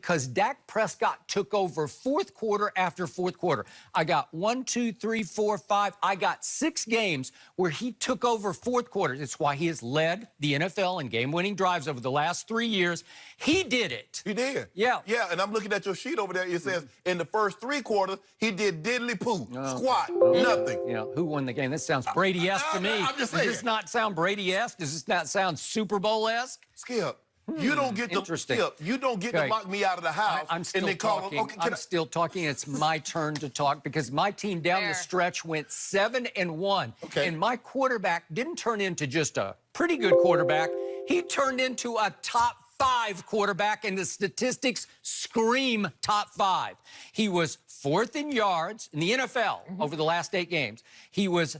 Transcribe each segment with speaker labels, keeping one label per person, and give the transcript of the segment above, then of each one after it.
Speaker 1: because Dak Prescott took over fourth quarter after fourth quarter. I got 1, 2, 3, 4, 5. I got 6 games where he took over fourth quarter. That's why he has led the NFL in game-winning drives over the last 3 years. He did it.
Speaker 2: He did.
Speaker 1: Yeah.
Speaker 2: Yeah, and I'm looking at your sheet over there. It says in the first 3 quarters, he did diddly poo, squat, nothing.
Speaker 1: You know, who won the game? This sounds Brady-esque to me.
Speaker 2: I'm just saying.
Speaker 1: Does this not sound Brady-esque? Does this not sound Super Bowl-esque?
Speaker 2: Skip, you don't get to Skip. You don't get to lock me out of the house.
Speaker 1: I'm still
Speaker 2: and then
Speaker 1: talking.
Speaker 2: Call, okay,
Speaker 1: I'm still talking. It's my turn to talk because my team down the stretch went 7-1.
Speaker 2: Okay.
Speaker 1: And my quarterback didn't turn into just a pretty good quarterback. He turned into a top 5 quarterback, and the statistics scream top 5. He was 4th in yards in the NFL over the last 8 games. He was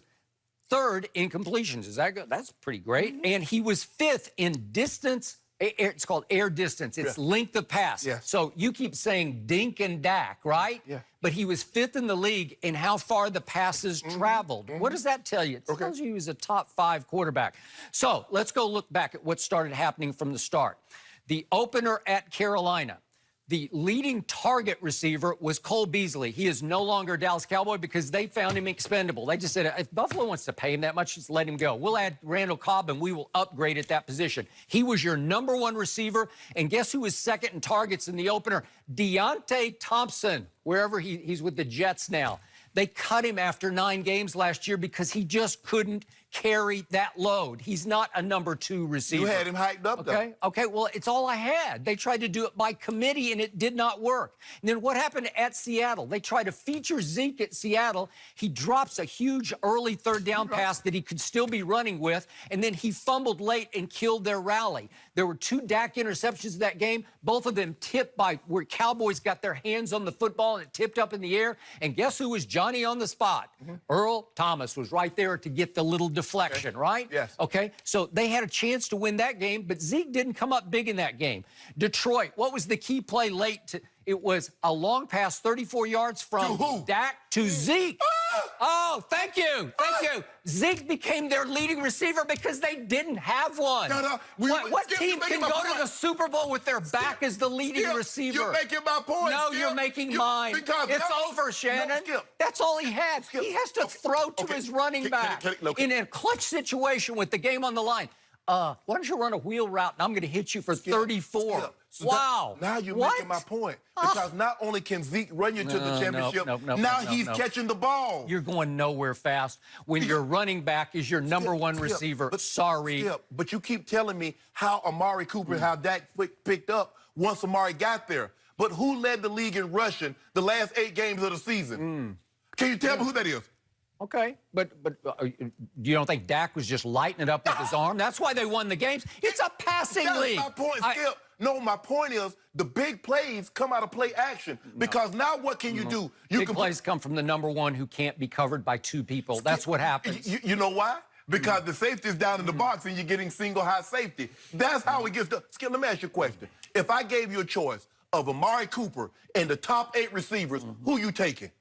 Speaker 1: 3rd in completions. Is that good? That's pretty great. And he was 5th in distance. It's called air distance. It's length of pass.
Speaker 2: Yeah.
Speaker 1: So you keep saying Dink and Dak, right?
Speaker 2: Yeah.
Speaker 1: But he was 5th in the league in how far the passes traveled. What does that tell you? It tells you he was a top 5 quarterback. So let's go look back at what started happening from the start. The opener at Carolina, the leading target receiver was Cole Beasley. He is no longer a Dallas Cowboy because they found him expendable. They just said, if Buffalo wants to pay him that much, just let him go. We'll add Randall Cobb, and we will upgrade at that position. He was your #1 receiver, and guess who was 2nd in targets in the opener? Deontay Thompson, wherever he's with the Jets now. They cut him after 9 games last year because he just couldn't carry that load. He's not a #2 receiver.
Speaker 2: You had him hyped up, though.
Speaker 1: Okay, well, it's all I had. They tried to do it by committee, and it did not work. And then what happened at Seattle? They tried to feature Zeke at Seattle. He drops a huge early 3rd down pass that he could still be running with, and then he fumbled late and killed their rally. There were 2 Dak interceptions in that game, both of them tipped by where Cowboys got their hands on the football and it tipped up in the air. And guess who was Johnny on the spot? Earl Thomas was right there to get the little deflection, right?
Speaker 2: Yes.
Speaker 1: Okay, so they had a chance to win that game, but Zeke didn't come up big in that game. Detroit, what was the key play late? It was a long pass, 34 yards from Dak to Zeke. Oh, thank you. Thank you. Zeke became their leading receiver because they didn't have one. What team can go to the Super Bowl with their back as the leading receiver?
Speaker 2: You're making my point.
Speaker 1: No, you're making mine. It's over, Shannon. That's all he had. He has to throw to his running back in a clutch situation with the game on the line. Why don't you run a wheel route, and I'm going to hit you for 34.
Speaker 2: So
Speaker 1: wow.
Speaker 2: Now you're making my point. Because not only can Zeke run you to the championship, now he's catching the ball.
Speaker 1: You're going nowhere fast when your running back is your #1 receiver. Sorry.
Speaker 2: But you keep telling me how Amari Cooper, how Dak picked up once Amari got there. But who led the league in rushing the last 8 games of the season? Can you tell me who that is?
Speaker 1: Okay, but you don't think Dak was just lighting it up with his arm? That's why they won the games. It's a passing league.
Speaker 2: That's my point, Skip. No, my point is the big plays come out of play action. Because now what can you do?
Speaker 1: Big plays come from the #1 who can't be covered by 2 people. That's what happens.
Speaker 2: You know why? Because the safety's down in the box and you're getting single high safety. That's how it gets done. Skip, let me ask you a question. If I gave you a choice of Amari Cooper and the top 8 receivers, who you taking?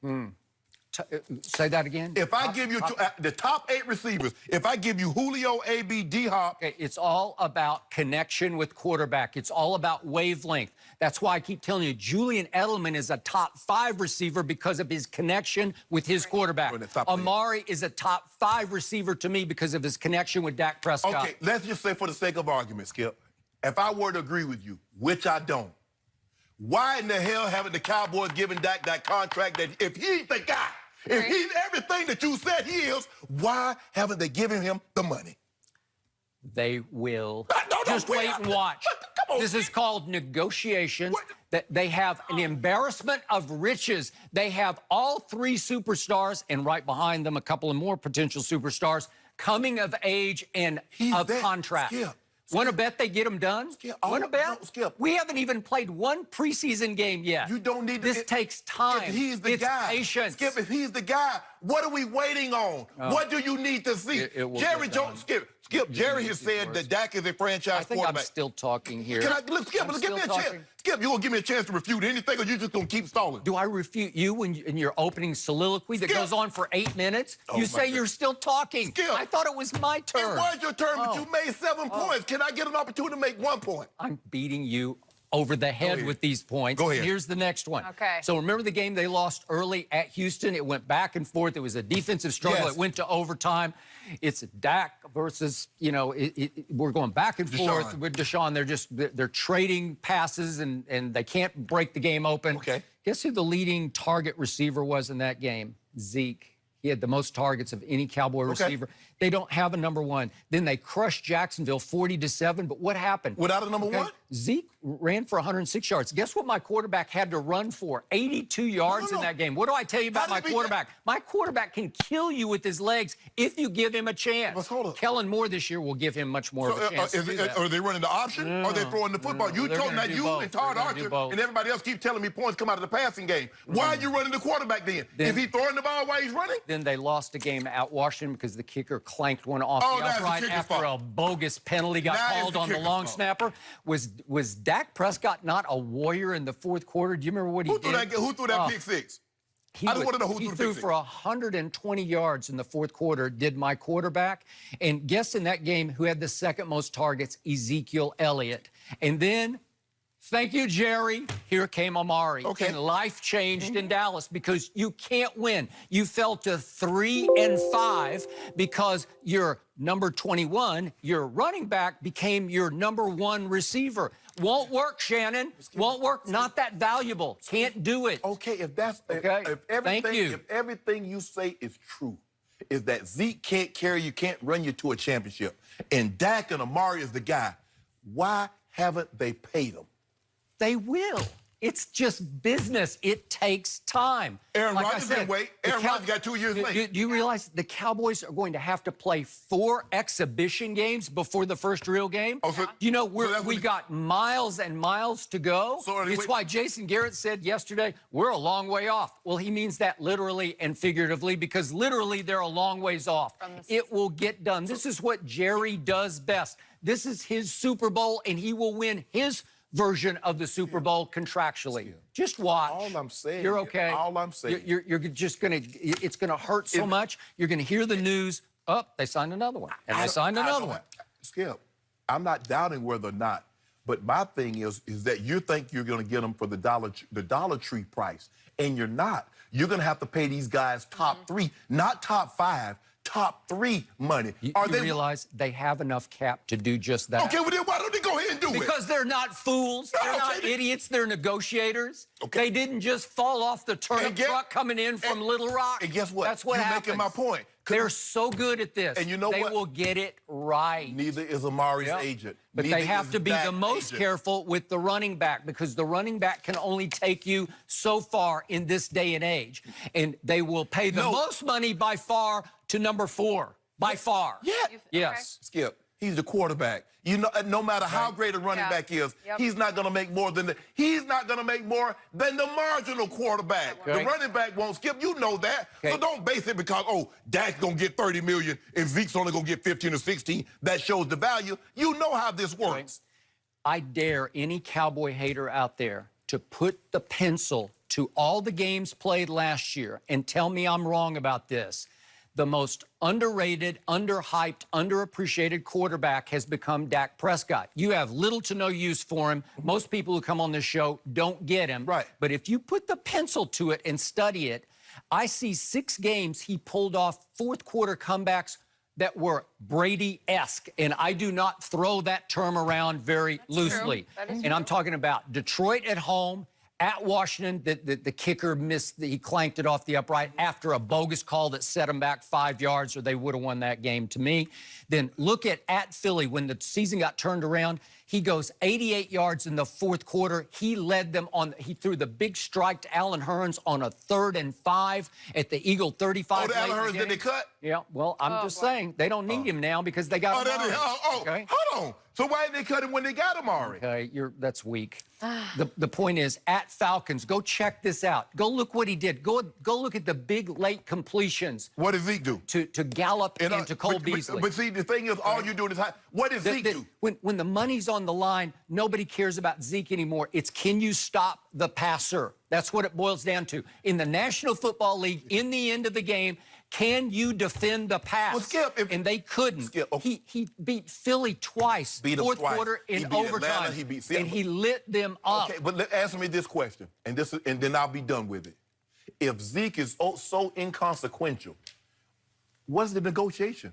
Speaker 1: Say that again.
Speaker 2: If I give you the top 8 receivers, if I give you Julio, AB, D-Hop.
Speaker 1: Okay, it's all about connection with quarterback. It's all about wavelength. That's why I keep telling you, Julian Edelman is a top 5 receiver because of his connection with his quarterback. Amari is a top 5 receiver to me because of his connection with Dak Prescott.
Speaker 2: Okay, let's just say for the sake of argument, Skip, if I were to agree with you, which I don't, why in the hell haven't the Cowboys given Dak that contract that if he's the guy, if he's everything that you said he is, why haven't they given him the money?
Speaker 1: They will. Just wait and watch. This is called negotiation. That they have an embarrassment of riches. They have all 3 superstars, and right behind them, a couple of more potential superstars coming of age and of contract. Want to bet they get them done? Want to bet?
Speaker 2: Skip.
Speaker 1: We haven't even played 1 preseason game yet.
Speaker 2: You don't need
Speaker 1: this takes time.
Speaker 2: If he's the guy,
Speaker 1: patience.
Speaker 2: Skip, if he's the guy, what are we waiting on? What do you need to see? Jerry Jones, Skip, Jerry has said that Dak is a franchise quarterback.
Speaker 1: I think I'm still talking here.
Speaker 2: Can I, Skip, give me a chance. Skip, you gonna give me a chance to refute anything, or you just gonna keep stalling?
Speaker 1: Do I refute you in your opening soliloquy that goes on for 8 minutes? You say you're still talking.
Speaker 2: Skip.
Speaker 1: I thought it was my turn.
Speaker 2: It was your turn, but you made 7 points. Can I get an opportunity to make 1 point?
Speaker 1: I'm beating you over the head with these points.
Speaker 2: Go ahead.
Speaker 1: Here's the next one.
Speaker 3: Okay.
Speaker 1: So remember the game they lost early at Houston? It went back and forth. It was a defensive struggle.
Speaker 2: Yes.
Speaker 1: It went to overtime. It's Dak versus, you know, we're going back and forth with Deshaun. They're trading passes and they can't break the game open.
Speaker 2: Okay.
Speaker 1: Guess who the leading target receiver was in that game? Zeke. He had the most targets of any Cowboy receiver. They don't have a number one. Then they crushed Jacksonville 40-7. But what happened?
Speaker 2: Without a number one?
Speaker 1: Zeke ran for 106 yards. Guess what my quarterback had to run for? 82 yards in that game. What do I tell you about my quarterback? My quarterback can kill you with his legs if you give him a chance.
Speaker 2: But hold on.
Speaker 1: Kellen Moore this year will give him much more of a chance.
Speaker 2: Are they running the option? Or are they throwing the football? You told me that you and Todd Archer and everybody else keep telling me points come out of the passing game. Why are you running the quarterback then? Is he throwing the ball while he's running?
Speaker 1: Then they lost a game at Washington because the kicker clanked one off the upright after a bogus penalty got called on the long snapper. Was Dak Prescott not a warrior in the fourth quarter? Do you remember what he did?
Speaker 2: Who threw that pick six? I don't want to know who
Speaker 1: he
Speaker 2: threw the
Speaker 1: threw
Speaker 2: pick six.
Speaker 1: for 120 yards in the fourth quarter, did my quarterback. And guess in that game who had the second most targets? Ezekiel Elliott. And then, thank you, Jerry. Here came Amari.
Speaker 2: Okay.
Speaker 1: And life changed in Dallas because you can't win. You fell to 3-5 because your number 21, your running back, became your number one receiver. Won't work, Shannon. Won't work. Not that valuable. Can't do it.
Speaker 2: Okay, if that's
Speaker 1: Okay.
Speaker 2: if everything you say is true, is that Zeke can't carry you, can't run you to a championship, and Dak and Amari is the guy, why haven't they paid him?
Speaker 1: They will. It's just business. It takes time.
Speaker 2: Aaron
Speaker 1: Like I
Speaker 2: Rodgers
Speaker 1: said,
Speaker 2: didn't wait. Aaron Rodgers got 2 years late.
Speaker 1: Do you realize the Cowboys are going to have to play 4 exhibition games before the first real game?
Speaker 2: Oh, so-
Speaker 1: you know,
Speaker 2: so
Speaker 1: we got miles and miles to go.
Speaker 2: So
Speaker 1: It's why Jason Garrett said yesterday, we're a long way off. Well, he means that literally and figuratively because literally they're a long ways off. It will get done. This is what Jerry does best. This is his Super Bowl, and he will win his version of the Super Bowl contractually. Just watch.
Speaker 2: All I'm saying.
Speaker 1: You're okay.
Speaker 2: All I'm saying.
Speaker 1: You're just gonna. It's gonna hurt so much. You're gonna hear the news. Oh, they signed another one, and they signed another one.
Speaker 2: Skip, I'm not doubting whether or not, but my thing is that you think you're going to get them for the Dollar Tree price, and you're not. You're going to have to pay these guys top 3, not top 5. Top 3 money.
Speaker 1: You realize they have enough cap to do just that?
Speaker 2: Okay, well then why don't they go ahead and do it?
Speaker 1: Because they're not fools. They're not idiots. They're negotiators.
Speaker 2: Okay.
Speaker 1: They didn't just fall off the turnip truck coming in from Little Rock.
Speaker 2: And guess what?
Speaker 1: That's what happens.
Speaker 2: You're making my point.
Speaker 1: They're so good at this.
Speaker 2: And you know
Speaker 1: they
Speaker 2: what?
Speaker 1: will get it right.
Speaker 2: Neither is Amari's agent.
Speaker 1: But
Speaker 2: Neither
Speaker 1: they have
Speaker 2: is
Speaker 1: to be
Speaker 2: Dak's
Speaker 1: the most
Speaker 2: agent.
Speaker 1: careful with the running back because the running back can only take you so far in this day and age. And they will pay the most money by far to number 4. By far.
Speaker 2: Yeah.
Speaker 1: Yes.
Speaker 2: Skip, he's the quarterback. You know, no matter how great a running back is, he's not going to make more than he's not going to make more than the marginal quarterback.
Speaker 1: Okay.
Speaker 2: The running back won't. Skip, you know that. So don't base it because Dak's going to get 30 million and Zeke's only going to get 15 or 16. That shows the value. You know how this works.
Speaker 1: I dare any Cowboy hater out there to put the pencil to all the games played last year and tell me I'm wrong about this. The most underrated, underhyped, underappreciated quarterback has become Dak Prescott. You have little to no use for him. Most people who come on this show don't get him.
Speaker 2: Right.
Speaker 1: But if you put the pencil to it and study it, I see 6 games he pulled off fourth quarter comebacks that were Brady-esque. And I do not throw that term around very loosely. And I'm talking about Detroit at home, at Washington, the kicker missed, he clanked it off the upright after a bogus call that set him back 5 yards, or they would have won that game to me. Then look at Philly when the season got turned around. He goes 88 yards in the fourth quarter. He led them on, he threw the big strike to Allen Hurns on a 3rd and 5 at the Eagle 35.
Speaker 2: Oh, the Allen Hurns, did they cut?
Speaker 1: Yeah, well, I'm just saying, they don't need him now because they got him.
Speaker 2: Okay. Hold on. So why didn't they cut him when they got him already?
Speaker 1: Okay, that's weak. The point is, at Falcons, go check this out. Go look what he did. Go look at the big late completions.
Speaker 2: What did Zeke do?
Speaker 1: To Gallup and to Cole Beasley.
Speaker 2: But see, the thing is, all you're doing is what did Zeke do?
Speaker 1: When the money's on the line, nobody cares about Zeke anymore. It's can you stop the passer? That's what it boils down to. In the National Football League, in the end of the game, Can you defend the pass?
Speaker 2: Well, Skip,
Speaker 1: and they couldn't.
Speaker 2: Skip, okay.
Speaker 1: He beat Philly twice, fourth quarter in overtime, and he lit them up.
Speaker 2: Okay, but answer me this question, and then I'll be done with it. If Zeke is so inconsequential, what's the negotiation?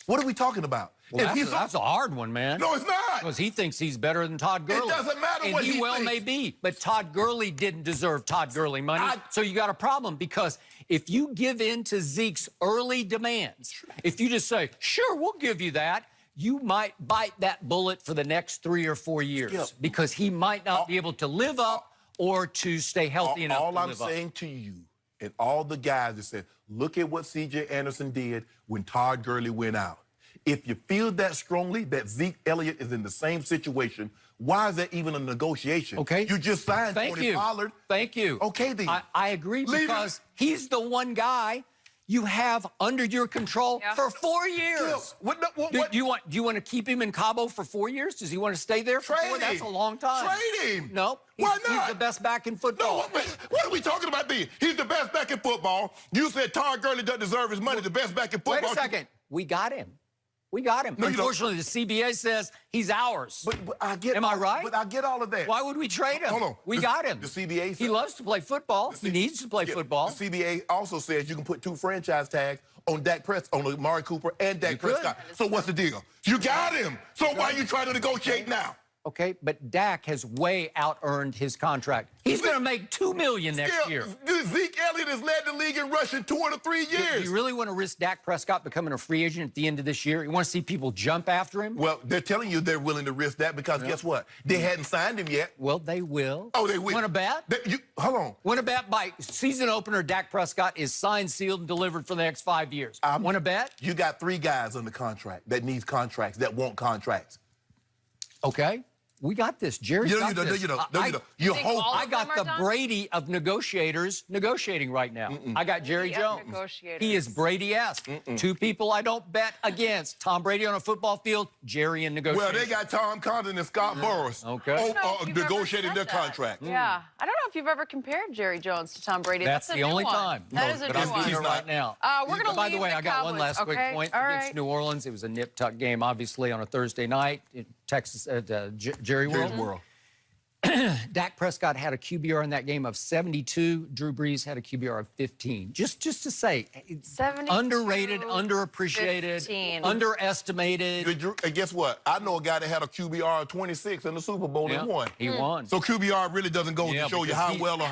Speaker 2: What are we talking about?
Speaker 1: Well, that's a hard one, man.
Speaker 2: No, it's not.
Speaker 1: Because he thinks he's better than Todd Gurley.
Speaker 2: It doesn't matter what he
Speaker 1: And he well
Speaker 2: thinks.
Speaker 1: may be, but Todd Gurley didn't deserve Todd Gurley money. So you got a problem, because if you give in to Zeke's early demands, if you just say, sure, we'll give you that, you might bite that bullet for the next 3 or 4 years, because he might not be able to live up or to stay healthy enough to live up.
Speaker 2: All I'm saying to you and all the guys that said, look at what C.J. Anderson did when Todd Gurley went out. If you feel that strongly that Zeke Elliott is in the same situation, why is that even a negotiation?
Speaker 1: Okay.
Speaker 2: You just signed Tony Pollard.
Speaker 1: Thank you.
Speaker 2: Okay, then.
Speaker 1: I agree, because he's the one guy you have under your control for 4 years. Do you want to keep him in Cabo for 4 years? Does he want to stay there for 4? That's a long time.
Speaker 2: Trade him.
Speaker 1: No.
Speaker 2: Why not?
Speaker 1: He's the best back in football.
Speaker 2: No, what are we talking about then? He's the best back in football. You said Todd Gurley doesn't deserve his money, the best back in football.
Speaker 1: Wait a second. We got him. We got him. No, unfortunately, the CBA says he's ours.
Speaker 2: But I get.
Speaker 1: Am I right?
Speaker 2: But I get all of that.
Speaker 1: Why would we trade him?
Speaker 2: Hold on.
Speaker 1: We got him.
Speaker 2: The CBA says,
Speaker 1: he loves to play football. He needs to play football.
Speaker 2: The CBA also says you can put 2 franchise tags on Dak Prescott, on Amari Cooper and Dak Prescott. So what's the deal? You got him. So why are you trying to negotiate now?
Speaker 1: Okay, but Dak has way out-earned his contract. He's going to make $2 million next year.
Speaker 2: Zeke Elliott has led the league in rushing 2 or 3 years.
Speaker 1: Do you really want to risk Dak Prescott becoming a free agent at the end of this year? You want to see people jump after him?
Speaker 2: Well, they're telling you they're willing to risk that because guess what? They hadn't signed him yet.
Speaker 1: Well, they will.
Speaker 2: Oh, they will.
Speaker 1: Want to bet?
Speaker 2: Hold on.
Speaker 1: Want to bet by season opener Dak Prescott is signed, sealed, and delivered for the next 5 years? Want to bet?
Speaker 2: You got 3 guys under contract that needs contracts, that want contracts.
Speaker 1: Okay. We got this. Jerry's got this.
Speaker 2: You hope.
Speaker 1: I got the Brady of negotiators negotiating right now. I got Jerry Jones. He is Brady-esque. 2 people I don't bet against. Tom Brady on a football field, Jerry in negotiation.
Speaker 2: Well, they got Tom Condon and Scott Boras negotiating their contract.
Speaker 3: Yeah. I don't know if you've ever compared Jerry Jones to Tom Brady.
Speaker 1: That's the only time.
Speaker 3: That is a new one.
Speaker 1: He's right now.
Speaker 3: We're going to
Speaker 1: By the way, I got one last quick point against New Orleans. It was a nip-tuck game, obviously, on a Thursday night in Texas at Jerry World. Dak Prescott had a QBR in that game of 72. Drew Brees had a QBR of 15. Just to say, underrated, underappreciated,
Speaker 3: 15.
Speaker 2: Underestimated. And guess what? I know a guy that had a QBR of 26 in the Super Bowl and won.
Speaker 1: He won.
Speaker 2: So QBR really doesn't go to show you how well or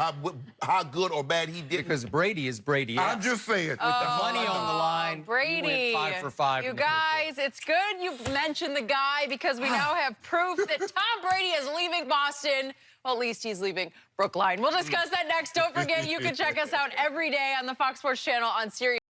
Speaker 2: how good or bad he did.
Speaker 1: Because Brady is Brady.
Speaker 2: I'm just saying. With the
Speaker 1: money on the line,
Speaker 3: Brady.
Speaker 1: He went 5 for 5.
Speaker 3: You guys, it's good you mentioned the guy because we now have proof that Tom Brady is leaving Boston. Well, at least he's leaving Brookline. We'll discuss that next. Don't forget, you can check us out every day on the Fox Sports Channel on Sirius.